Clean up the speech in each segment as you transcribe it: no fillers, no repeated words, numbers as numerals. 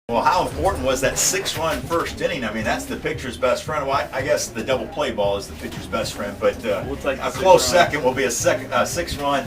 Well, how important was that 6-run first inning? I mean, that's the pitcher's best friend. Well, I guess the double play ball is the pitcher's best friend, but We'll take a the close 6 run. second will be a 6-run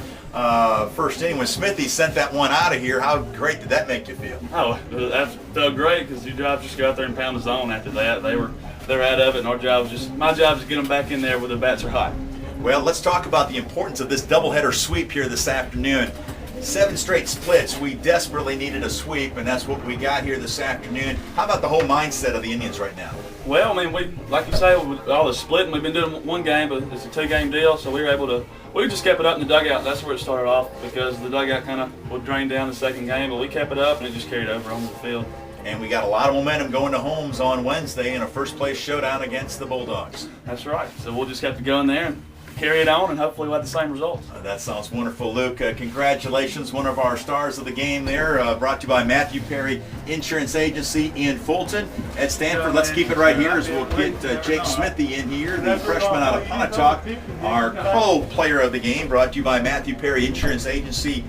first inning. When Smithey sent that one out of here, how great did that make you feel? Oh, that felt great because you drive just go out there and pound the zone. After that, they're out of it, and my job is to get them back in there where the bats are hot. Well, let's talk about the importance of this doubleheader sweep here this afternoon. 7 straight splits. We desperately needed a sweep, and that's what we got here this afternoon. How about the whole mindset of the Indians right now? Well, I mean, we like you say, with all the splitting, we've been doing one game, but it's a 2-game deal, so we just kept it up in the dugout. That's where it started off because the dugout kind of would drain down the second game, but we kept it up and it just carried over on the field. And we got a lot of momentum going to Holmes on Wednesday in a first-place showdown against the Bulldogs. That's right. So we'll just have to go in there and carry it on, and hopefully we'll have the same results. That sounds wonderful, Luke. Congratulations, one of our stars of the game there, brought to you by Matthew Perry Insurance Agency in Fulton. At Stanford, let's keep it right here as we'll get Jake Smithey in here, the freshman out of Pontotoc, our co-player of the game, brought to you by Matthew Perry Insurance Agency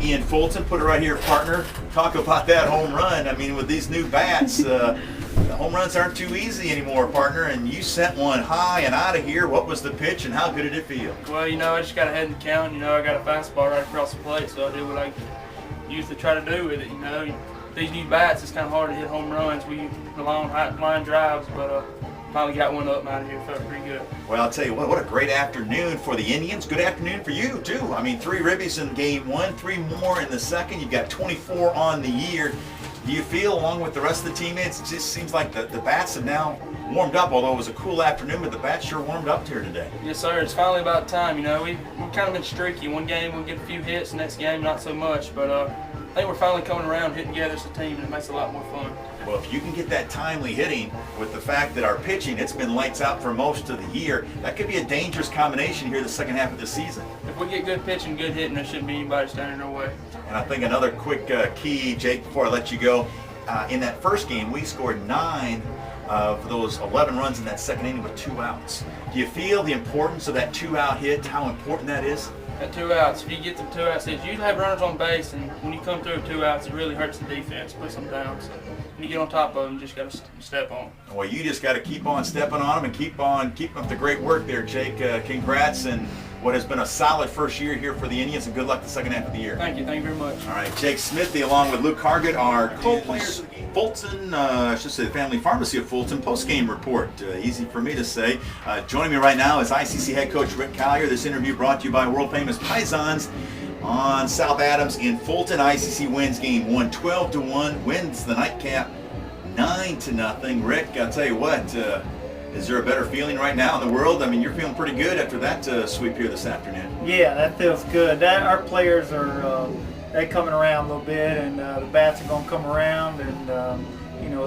in Fulton. Put it right here, partner. Talk about that home run. I mean, with these new bats, the home runs aren't too easy anymore, partner, and you sent one high and out of here. What was the pitch and how good did it feel? Well, I just got ahead in the count. I got a fastball right across the plate, so I did what I used to try to do with it. These new bats, it's kind of hard to hit home runs. We rely on high line drives, but finally got one up and out of here. Felt pretty good. Well, I'll tell you what a great afternoon for the Indians. Good afternoon for you, too. I mean, 3 ribbies in game 1, 3 more in the second. You've got 24 on the year. Do you feel, along with the rest of the teammates, it just seems like the bats have now warmed up, although it was a cool afternoon, but the bats sure warmed up here today. Yes, sir. It's finally about time. We've kind of been streaky. One game we'll get a few hits, next game not so much, but I think we're finally coming around, hitting together as a team, and it makes it a lot more fun. Well, if you can get that timely hitting with the fact that our pitching, it's been lights out for most of the year, that could be a dangerous combination here the second half of the season. If we get good pitching, good hitting, there shouldn't be anybody standing in our way. And I think another quick key, Jake, before I let you go, in that first game, we scored 9 for those 11 runs in that second inning with 2 outs. Do you feel the importance of that 2-out hit, how important that is? At 2 outs, if you get them 2 outs, you usually have runners on base, and when you come through with 2 outs, it really hurts the defense, puts them down. So when you get on top of them, you just got to step on them. Well, you just got to keep on stepping on them and keep up the great work there, Jake. Congrats and what has been a solid first year here for the Indians, and good luck the second half of the year. Thank you very much. All right, Jake Smithey along with Luke Hargett, our co-players of the game. Fulton, I should say the Family Pharmacy of Fulton post-game report. Easy for me to say. Joining me right now is ICC head coach Rick Collier. This interview brought to you by world famous Pisons on South Adams in Fulton. ICC wins game 1, 12-1, wins the nightcap 9-0. Rick, I'll tell you what, is there a better feeling right now in the world? I mean, you're feeling pretty good after that sweep here this afternoon. Yeah, that feels good. Our players are they coming around a little bit, and the bats are going to come around, and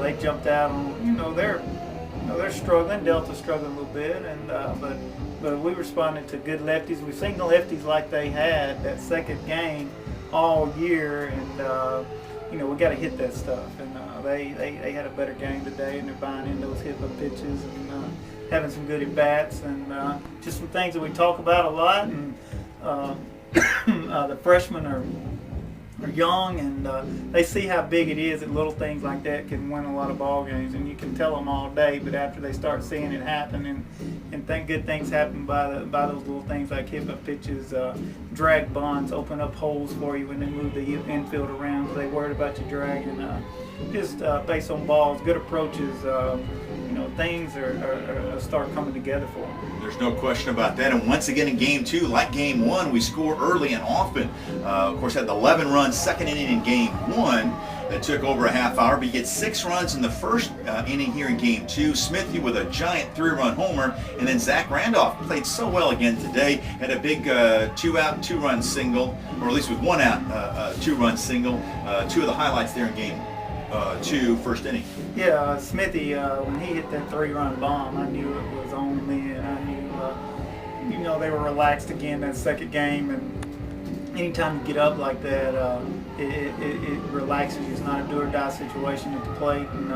they jumped out on they're struggling. Delta's struggling a little bit, and but we responded to good lefties. We've seen the lefties like they had that second game all year, and we got to hit that stuff. And they had a better game today, and they're buying in those hit pitches and having some good at bats, and just some things that we talk about a lot. And the freshmen are young, and they see how big it is, and little things like that can win a lot of ball games. And you can tell them all day, but after they start seeing it happen, and think good things happen by those little things like hit up pitches, drag bunts, open up holes for you when they move the infield around because they worried about you dragging. Just based on balls, good approaches, things are start coming together for them. There's no question about that. And once again in game 2, like game 1, we score early and often. Of course, had the 11-run second inning in game 1 that took over a half hour, but you get 6 runs in the first inning here in game 2. Smithey with a giant 3-run homer, and then Zach Randolph played so well again today. Had a big 2-out, 2-run single, or at least with 1 out, 2-run single. 2 of the highlights there in game 2, first inning. Yeah, Smithey, when he hit that 3-run bomb, I knew it was on then. I knew, they were relaxed again that second game, and anytime you get up like that, it relaxes you. It's not a do-or-die situation at the plate, and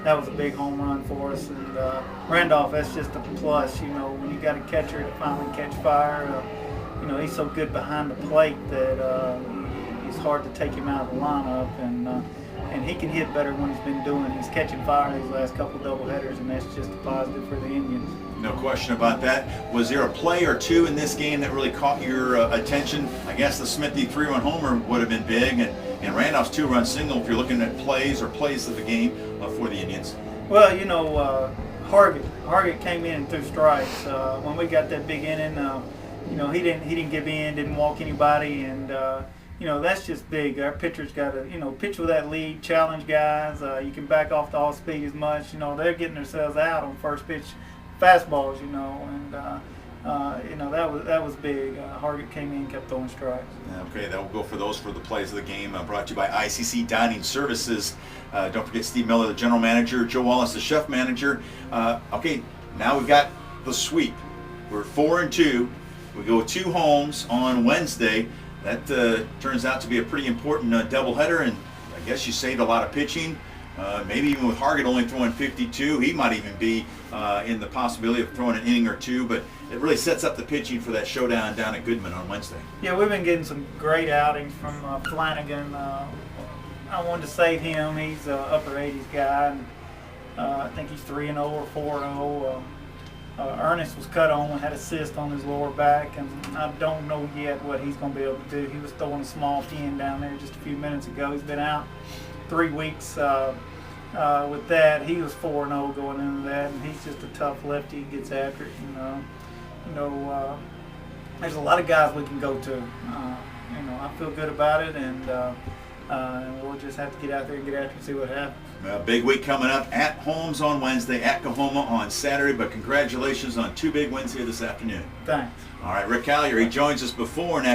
that was a big home run for us. And Randolph, that's just a plus. When you got a catcher to finally catch fire, he's so good behind the plate that it's hard to take him out of the lineup. And and he can hit better than what he's been doing. He's catching fire these last couple doubleheaders, and that's just a positive for the Indians. No question about that. Was there a play or two in this game that really caught your attention? I guess the Smithey 3-run homer would have been big, and Randolph's 2-run single if you're looking at plays of the game for the Indians. Well, you know, Hargett came in and threw strikes. When we got that big inning, you know, he didn't give in, didn't walk anybody, and you know, that's just big. Our pitcher's got to, you know, pitch with that lead, challenge guys. You can back off the off speed as much. You know, they're getting themselves out on first pitch fastballs, you know, and you know, that was big. Hargett came in and kept throwing strikes. Okay, that will go for those for the plays of the game. Brought to you by ICC Dining Services. Don't forget Steve Miller, the general manager, Joe Wallace, the chef manager. Okay, now we've got the sweep. We're 4-2. We go 2 homes on Wednesday. That turns out to be a pretty important doubleheader, and I guess you saved a lot of pitching. Maybe even with Hargett only throwing 52, he might even be in the possibility of throwing an inning or two, but it really sets up the pitching for that showdown down at Goodman on Wednesday. Yeah, we've been getting some great outings from Flanagan. I wanted to save him. He's an upper 80s guy, and I think he's 3-0 or 4-0. Ernest was cut on and had a cyst on his lower back, and I don't know yet what he's going to be able to do. He was throwing a small pin down there just a few minutes ago. He's been out 3 weeks with that. He was 4-0 going into that, and he's just a tough lefty. He gets after it. There's a lot of guys we can go to. You know, I feel good about it, and we'll just have to get out there and get after it and see what happens. Big week coming up at Holmes on Wednesday, at Coahoma on Saturday, but congratulations on 2 big wins here this afternoon. Thanks. All right, Rick Collier, he joins us before and after